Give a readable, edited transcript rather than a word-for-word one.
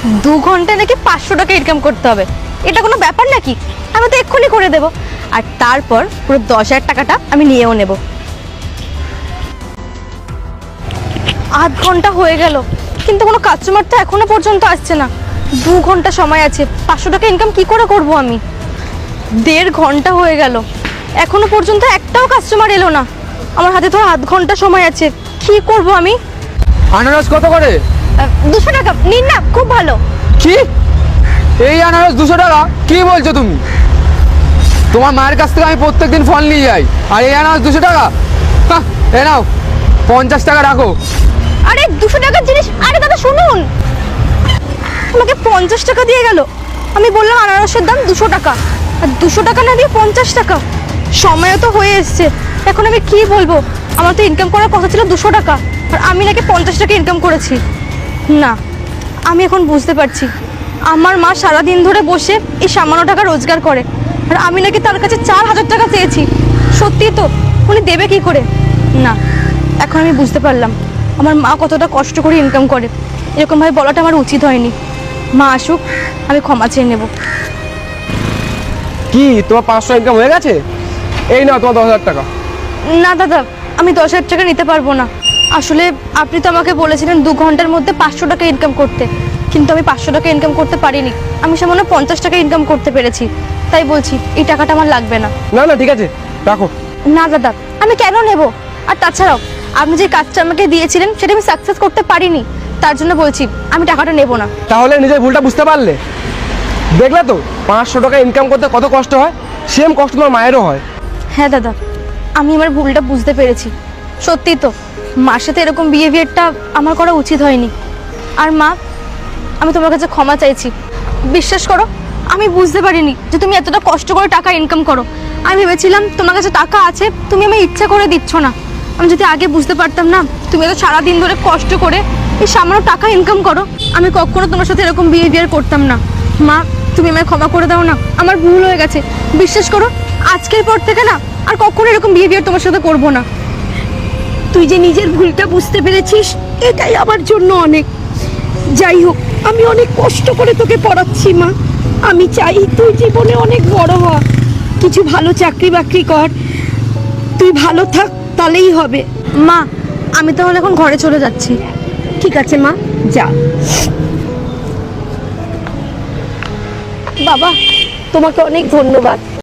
2 ঘন্টায় নাকি 500 টাকা ইনকাম করতে হবে, এটা কোনো ব্যাপার নাকি? আমি তো এক্ষুনি করে দেব, আর তারপর পুরো 10,000 টাকাটা আমি নিয়েও নেব। আধ ঘন্টা হয়ে গেল, কিন্তু কোনো কাস্টমার তো এখনো পর্যন্ত আসছে না। 2 ঘন্টা সময় আছে, 500 টাকা ইনকাম কি করে করব আমি? 1.5 ঘন্টা হয়ে গেল, এখনো পর্যন্ত একটাও কাস্টমার এলো না। আমার হাতে তো আধ ঘন্টা সময় আছে, কি করব আমি? আনারস কত করে? 200 টাকা নিন না, খুব ভালো। কি? এই আনারস 200 টাকা? কি বলছো তুমি? তোমার মায়ের কাছ থেকে আমি প্রত্যেকদিন ফল নিয়ে যাই, আর এই আনারস 200 টাকা? হ্যাঁ, এ নাও 50 টাকা রাখো। আরে 200 টাকার জিনিস। আরে দাদা শুনুন, আমাকে 50 টাকা দিয়ে গেল। আমি বললাম আনারসের দাম 200 টাকা, আর 200 টাকা না দিয়ে 50 টাকা। সময়ও তো হয়ে এসছে, এখন আমি কি বলবো? আমার তো ইনকাম করার কথা ছিল 200 টাকা, আর আমি নাকি 50 টাকা ইনকাম করেছি। না, আমি এখন বুঝতে পারছি আমার মা সারাদিন ধরে বসে এই সামান্য টাকা রোজগার করে, আর আমি নাকি তার কাছে 4,000 টাকা চেয়েছি। সত্যি তো, উনি দেবে কি করে? না, এখন আমি বুঝতে পারলাম আমার মা কতটা কষ্ট করে ইনকাম করে। এরকমভাবে বলাটা আমার উচিত হয়নি। মা আসুক, আমি ক্ষমা চেয়ে নেব। কি তোমার 500 ইনকাম হয়ে গেছে? এই নাও তোমার 10,000 টাকা। না দাদা, আমি 10,000 টাকা নিতে পারবো না। আসলে আপনি তো আমাকে বলেছিলেন 2 ঘন্টার মধ্যে 500 টাকা ইনকাম করতে, কিন্তু আমি 500 টাকা ইনকাম করতে পারিনি। আমি সামান্য 50 টাকা ইনকাম করতে পেরেছি, তাই বলছি এই টাকাটা আমার লাগবে না। না না, ঠিক আছে, রাখো। না দাদা, আমি কেন নেব? আর তাছাড়াও আপনি যে কাজটা আমাকে দিয়েছিলেন সেটা আমি সাকসেস করতে পারিনি, তার জন্য বলছি আমি টাকাটা নেব না। তাহলে নিজের ভুলটা বুঝতে পারলে? দেখলে তো 500 টাকা ইনকাম করতে কত কষ্ট হয়, সেম কষ্ট তোমার মায়েরও হয়। হ্যাঁ দাদা, আমি আমার ভুলটা বুঝতে পেরেছি। সত্যি তো, মার সাথে এরকম বিহেভিয়ারটা আমার করা উচিত হয়নি। আর মা, আমি তোমার কাছে ক্ষমা চাইছি। বিশ্বাস করো, আমি বুঝতে পারিনি যে তুমি এতটা কষ্ট করে টাকা ইনকাম করো। আমি ভেবেছিলাম তোমার কাছে টাকা আছে, তুমি আমি ইচ্ছা করে দিচ্ছ না। আমি যদি আগে বুঝতে পারতাম না তুমি তো সারাদিন ধরে কষ্ট করে এই সামান্য টাকা ইনকাম করো, আমি কখনো তোমার সাথে এরকম বিহেভিয়ার করতাম না। মা, তুমি আমায় ক্ষমা করে দাও না, আমার ভুল হয়ে গেছে। বিশ্বাস করো, আজকের পর থেকে না আর কখনো এরকম বিহেভিয়ার তোমার সাথে করবো না। তুই যে নিজের ভুলটা বুঝতে পেরেছিস, এটাই আমার জন্য অনেক। যাই হোক, আমি অনেক কষ্ট করে তোকে পড়াচ্ছি মা। আমি চাই তুই জীবনে অনেক বড় হ, কিছু ভালো চাকরি বাকরি কর, তুই ভালো থাক, তাহলেই হবে। মা, আমি তাহলে এখন ঘরে চলে যাচ্ছি। ঠিক আছে মা, যা। বাবা, তোমাকে অনেক ধন্যবাদ।